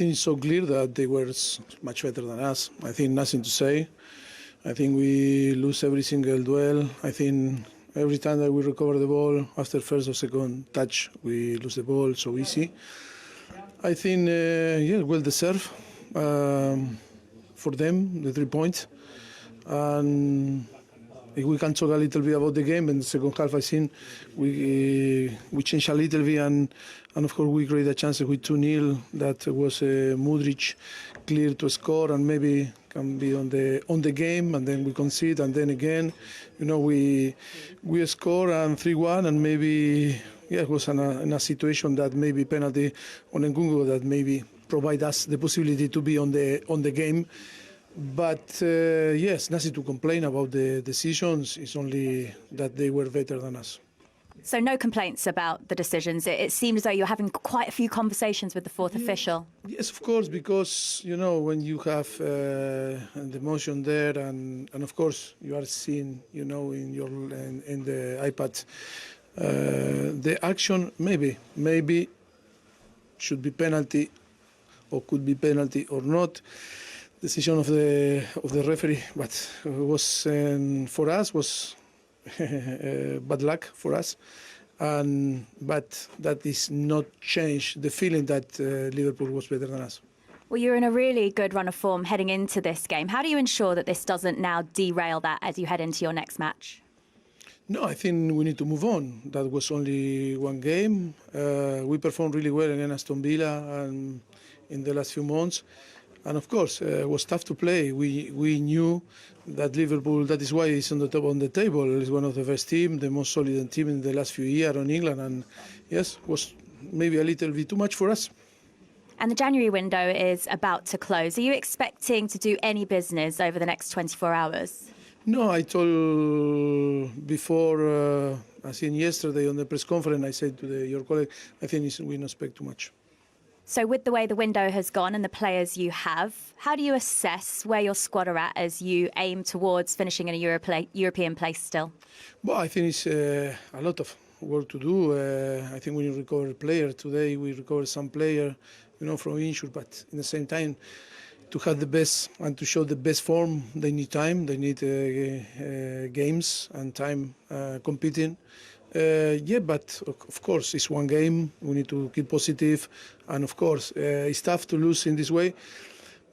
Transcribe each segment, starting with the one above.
think it's so clear that they were much better than us. I think nothing to say. I think we lose every single duel. I think every time that we recover the ball after first or second touch, we lose the ball so easy. I think, well deserved for them, the 3 points. And if we can talk a little bit about the game, in the second half, I think we changed a little bit, and of course we created a chance with 2-0 that was Mudryk clear to score, and maybe can be on the game, and then we concede, and then again, we score and 3-1, and maybe it was in a situation that maybe penalty on Nkunku that maybe provide us the possibility to be on the game. But yes, nothing to complain about the decisions. It's only that they were better than us. So no complaints about the decisions. It seems as though you're having quite a few conversations with the fourth official. Yes, of course, because when you have the motion there, and of course you are seeing, in the iPad, the action maybe should be penalty, or could be penalty or not. Decision of the referee, but was for us was bad luck for us, but that is not change the feeling that Liverpool was better than us. Well, you're in a really good run of form heading into this game. How do you ensure that this doesn't now derail that as you head into your next match? No, I think we need to move on. That was only one game. We performed really well against Aston Villa and in the last few months. And of course, it was tough to play. We knew that Liverpool, that is why it's on the top on the table. It's one of the best teams, the most solid team in the last few years in England. And yes, was maybe a little bit too much for us. And the January window is about to close. Are you expecting to do any business over the next 24 hours? No, I told before, I think yesterday on the press conference, I said to your colleague, I think we don't expect too much. So with the way the window has gone and the players you have, how do you assess where your squad are at as you aim towards finishing in a European place still? Well, I think it's a lot of work to do. I think we recover players. Today we recovered some players, from injury, but at the same time, to have the best and to show the best form, they need time. They need games and time competing. But of course it's one game. We need to keep positive, and of course it's tough to lose in this way.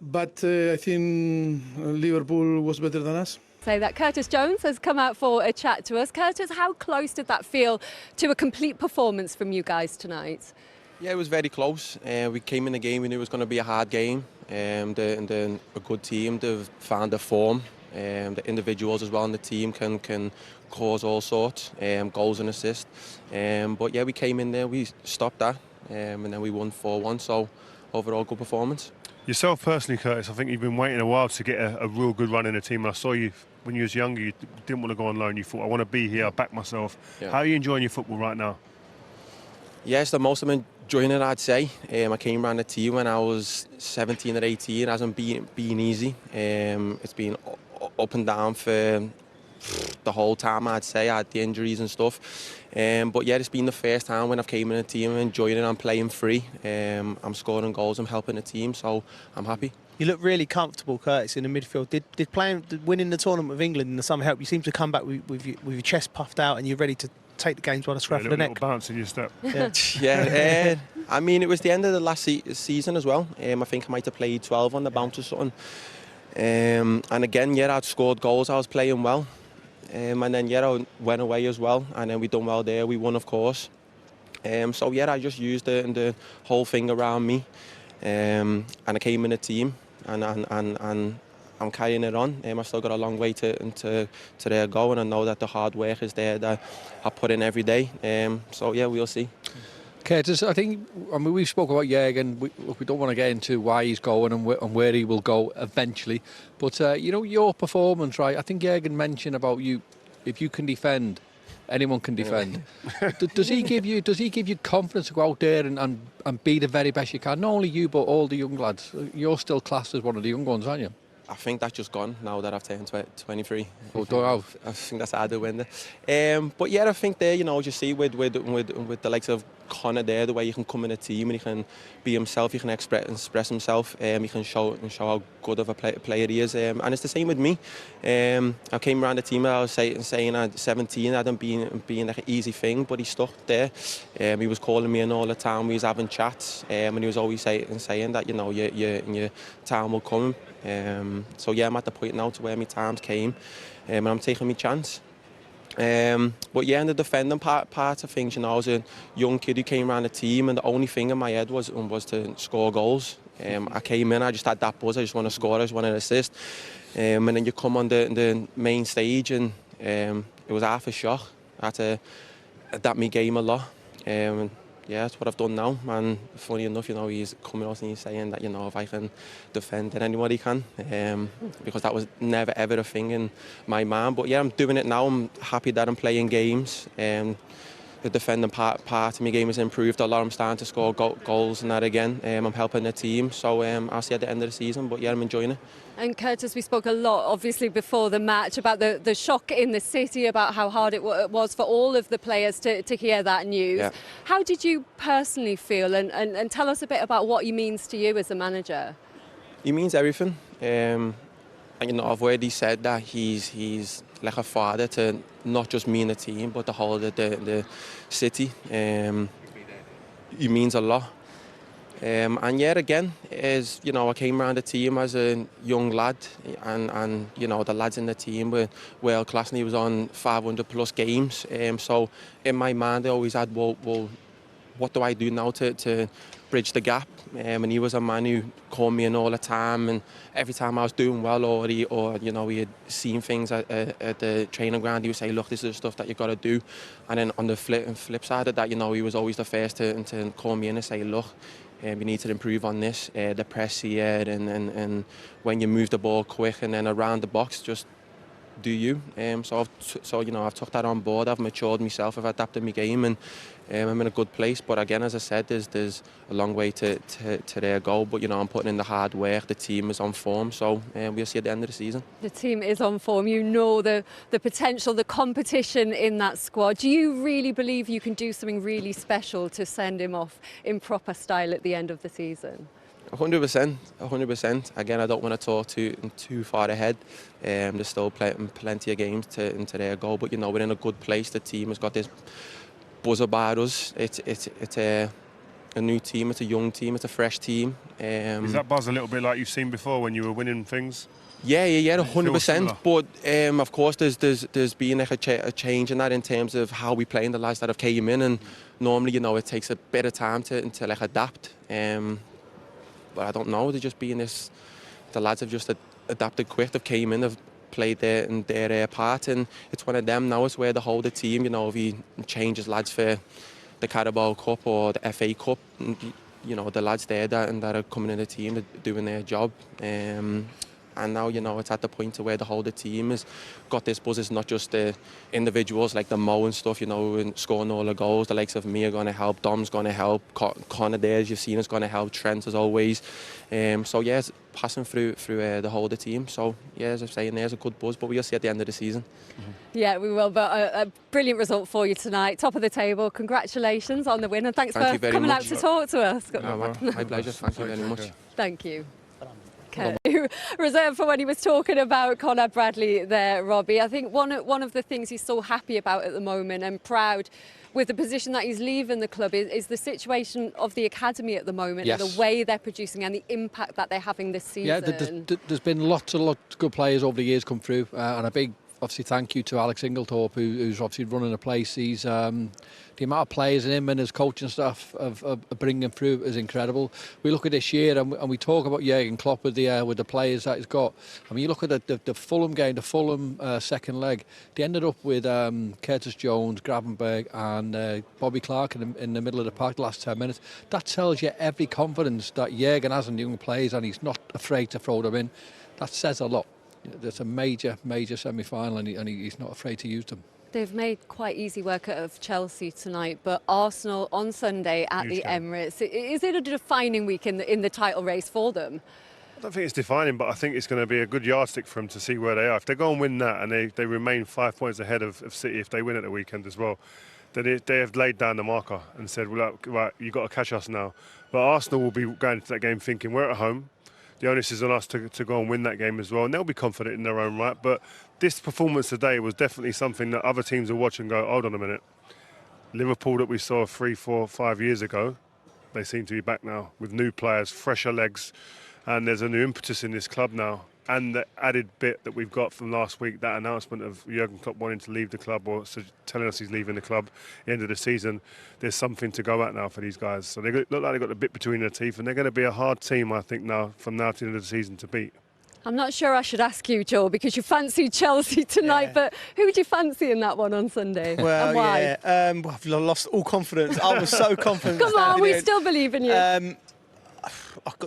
But I think Liverpool was better than us. So that Curtis Jones has come out for a chat to us. Curtis, how close did that feel to a complete performance from you guys tonight? Yeah, it was very close. We came in the game, we knew it was going to be a hard game. And then a good team, they've found their form. The individuals as well in the team can cause all sorts, goals and assists. But yeah, we came in there, we stopped that, and then we won 4-1. So overall, good performance. Yourself personally, Curtis, I think you've been waiting a while to get a real good run in the team. I saw you when you was younger, you didn't want to go on loan. You thought, I want to be here, I'll back myself. Yeah. How are you enjoying your football right now? Yes, the most I'm enjoying it, I'd say. I came around the team when I was 17 or 18. It hasn't been easy. It's been up and down for the whole time, I'd say. I had the injuries and stuff. But yeah, it's been the first time when I've came in the team, I'm enjoying it, I'm playing free. I'm scoring goals, I'm helping the team, so I'm happy. You look really comfortable, Curtis, in the midfield. Did winning the tournament with England in the summer help? You seem to come back with your chest puffed out and you're ready to take the games by the scruff of the neck. A little bounce in your step. Yeah, I mean, it was the end of the last season as well. I think I might have played 12 on the bounce or something. And again, yeah, I'd scored goals, I was playing well. And then, yeah, I went away as well. And then we done well there, we won, of course. So, yeah, I just used it and the whole thing around me. And I came in a team. And I'm carrying it on. I've still got a long way to there go, and I know that the hard work is there that I put in every day. So yeah, we'll see. Curtis, I mean, we've spoken about Jurgen. We don't want to get into why he's going and where he will go eventually. But your performance, right? I think Jurgen mentioned about you. If you can defend, anyone can defend. Does he give you confidence to go out there and be the very best you can? Not only you, but all the young lads. You're still classed as one of the young ones, aren't you? I think that's just gone now that I've turned 23. I think that's out the window. But yeah, I think there, you see with the likes of Connor there, the way he can come in a team and he can be himself, he can express himself, he can show how good of a player he is. And it's the same with me. I came around the team, I was saying at 17, I hadn't been like an easy thing, but he stuck there. He was calling me in all the time, we was having chats, and he was always saying that, you know, your time will come. So yeah, I'm at the point now to where my times came, and I'm taking my chance. But yeah, in the defending part of things, you know, I was a young kid who came around the team, and the only thing in my head was to score goals. I came in, I just had that buzz, I just want to score, I just want to assist. And then you come on the main stage, and it was half a shock. I had to adapt my game a lot. Yeah, that's what I've done now. And funny enough, you know, he's coming out and he's saying that, you know, if I can defend, then anybody can. Because that was never ever a thing in my mind. But yeah, I'm doing it now. I'm happy that I'm playing games. The defending part of my game has improved a lot. I'm starting to score goals and that again. I'm helping the team. So I'll see at the end of the season. But yeah, I'm enjoying it. And Curtis, we spoke a lot, obviously, before the match about the shock in the city, about how hard it was for all of the players to hear that news. Yeah. How did you personally feel? And tell us a bit about what he means to you as a manager. He means everything. And, you know, I've already said that he's like a father to not just me and the team, but the whole of the city. He means a lot. And yet again, is, you know, I came around the team as a young lad, and you know, the lads in the team were world class, and he was on 500 plus games. So in my mind, I always had, well, what do I do now to bridge the gap? And he was a man who called me in all the time, and every time I was doing well, or you know, he had seen things at the training ground, he would say, look, this is the stuff that you've got to do. And then on the flip side of that, you know, he was always the first to call me in and say, look, you need to improve on this, the press here, and when you move the ball quick, and then around the box, just do you. So you know, I've took that on board. I've matured myself. I've adapted my game, and I'm in a good place. But again, as I said, there's a long way to their goal. But you know, I'm putting in the hard work. The team is on form, so we'll see at the end of the season. The team is on form. You know the potential, the competition in that squad. Do you really believe you can do something really special to send him off in proper style at the end of the season? 100%. Again, I don't want to talk too far ahead. There's still plenty of games into their goal, but you know, we're in a good place. The team has got this buzz about us. It's a new team. It's a young team. It's a fresh team. Is that buzz a little bit like you've seen before when you were winning things? Yeah, 100%. But of course, there's been like a change in that in terms of how we play in the lads that have came in, and normally, you know, it takes a bit of time to like adapt. But I don't know, they're just being this, the lads have just adapted quick, they've came in, they've played their part, and it's one of them now. It's where the whole of the team, you know, if he changes lads for the Carabao Cup or the FA Cup, you know, the lads there that are coming in the team, they're doing their job. And now, you know, it's at the point to where the whole of the team has got this buzz. It's not just the individuals like the Mo and stuff, you know, and scoring all the goals. The likes of me are going to help. Dom's going to help. Connor there, as you've seen, is going to help. Trent, as always. So, yeah, it's passing through the whole of the team. So, yeah, as I'm saying, there's a good buzz, but we'll see at the end of the season. Mm-hmm. Yeah, we will. But a brilliant result for you tonight. Top of the table. Congratulations on the win. And thanks for coming out to talk to us. My pleasure. Thank you very much. Thank you. Reserved for when he was talking about Conor Bradley there, Robbie. I think one of the things he's so happy about at the moment and proud with the position that he's leaving the club is the situation of the academy at the moment. Yes. And the way they're producing and the impact that they're having this season. Yeah, there's been lots of good players over the years come through, and a big obviously thank you to Alex Inglethorpe, who's obviously running the place. He's the amount of players in him and his coaching staff of bringing through is incredible. We look at this year and we talk about Jurgen Klopp with the players that he's got. I mean, you look at the Fulham game, the Fulham second leg. They ended up with Curtis Jones, Gravenberg and Bobby Clark in the middle of the park the last 10 minutes. That tells you every confidence that Jurgen has in young players, and he's not afraid to throw them in. That says a lot. There's a major semi-final, and he's not afraid to use them. They've made quite easy work of Chelsea tonight, but Arsenal on Sunday at the Emirates. Is it a defining week in the title race for them? I don't think it's defining, but I think it's going to be a good yardstick for them to see where they are. If they go and win that and they remain 5 points ahead of City, if they win at the weekend as well, they have laid down the marker and said, well, look, right, you've got to catch us now. But Arsenal will be going into that game thinking we're at home. The onus is on us to go and win that game as well, and they'll be confident in their own right. But this performance today was definitely something that other teams will watch and go, hold on a minute. Liverpool that we saw 3, 4, 5 years ago, they seem to be back now with new players, fresher legs, and there's a new impetus in this club now. And the added bit that we've got from last week, that announcement of Jurgen Klopp wanting to leave the club or telling us he's leaving the club at the end of the season, there's something to go at now for these guys. So they look like they've got a bit between their teeth, and they're going to be a hard team, I think, now from now to the end of the season to beat. I'm not sure I should ask you, Joel, because you fancy Chelsea tonight, but who do you fancy in that one on Sunday? Well, and why? yeah, I've lost all confidence. I was so confident. Come on, we still believe in you.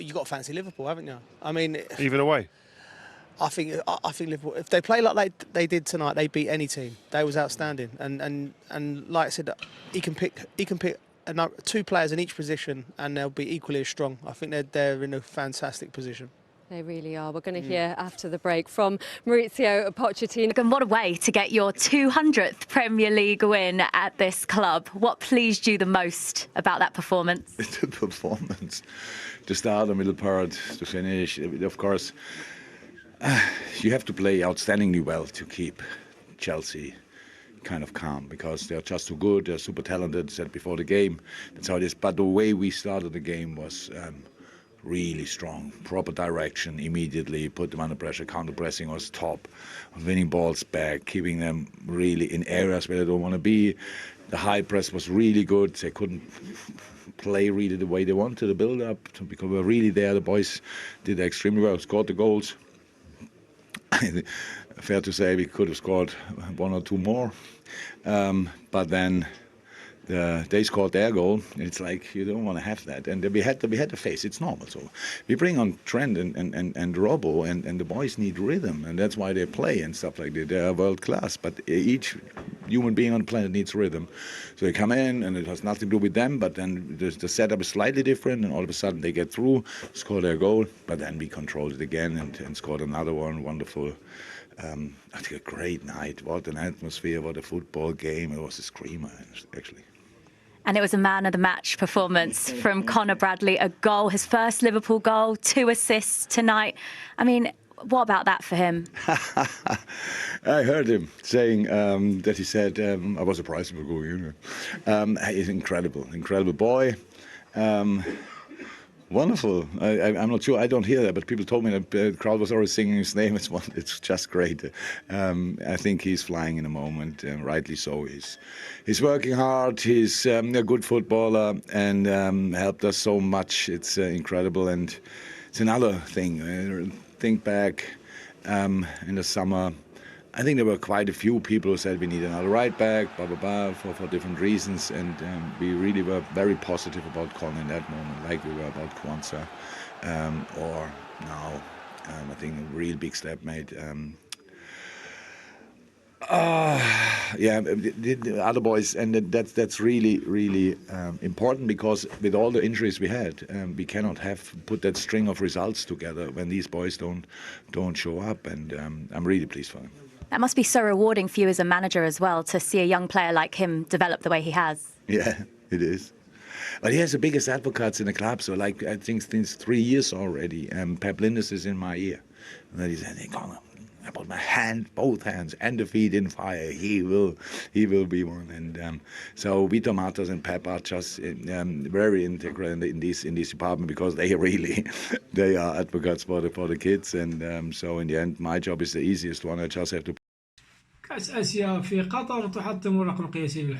You've got to fancy Liverpool, haven't you? I mean, Even away? I think Liverpool, if they play like they did tonight, they beat any team. They was outstanding, and like I said, he can pick 2 players in each position, and they'll be equally as strong. I think they're in a fantastic position. They really are. We're going to hear after the break from Mauricio Pochettino. And what a way to get your 200th Premier League win at this club. What pleased you the most about that performance? The performance. To start, the middle part, to finish. Of course, you have to play outstandingly well to keep Chelsea kind of calm, because they're just too good, they're super talented, said before the game. That's how it is. But the way we started the game was really strong, proper direction immediately, put them under pressure, counter-pressing was top, winning balls back, keeping them really in areas where they don't want to be. The high press was really good. They couldn't play really the way they wanted, the build-up, because we were really there. The boys did extremely well, scored the goals. Fair to say we could have scored 1 or 2 more, but then they scored their goal. It's like you don't want to have that, and we had to face. It's normal. So we bring on Trent and Robbo, and the boys need rhythm, and that's why they play and stuff like that. They are world class, but each human being on the planet needs rhythm. So they come in, and it has nothing to do with them. But then the setup is slightly different, and all of a sudden they get through, score their goal. But then we controlled it again and scored another one. Wonderful. I think a great night. What an atmosphere! What a football game! It was a screamer, actually. And it was a man of the match performance from Conor Bradley, a goal, his first Liverpool goal, 2 assists tonight. I mean, what about that for him? I heard him saying that he said, I was surprised we were going in. He's incredible boy. Wonderful. I'm not sure. I don't hear that, but people told me that the crowd was already singing his name. It's just great. I think he's flying in a moment, rightly so. He's working hard. He's a good footballer and helped us so much. It's incredible. And it's another thing. Think back in the summer. I think there were quite a few people who said we need another right back, for different reasons, and we really were very positive about Con in that moment, like we were about Kwanzaa, or now. I think a real big step made. The other boys, and that's really important, because with all the injuries we had, we cannot put that string of results together when these boys don't show up, and I'm really pleased for them. That must be so rewarding for you as a manager as well, to see a young player like him develop the way he has. Yeah, it is. But he has the biggest advocates in the club, so like I think since 3 years already. Pep Linders is in my ear. And then he said, hey, Conor, I put my hand, both hands, and the feet in fire. He will be one. And so Vitor Matos and Pep are just very integral in this department, because they are advocates for the kids. And so in the end, my job is the easiest one. I just have to. كأس آسيا في قطر تحطم الرقم القياسي للحكام.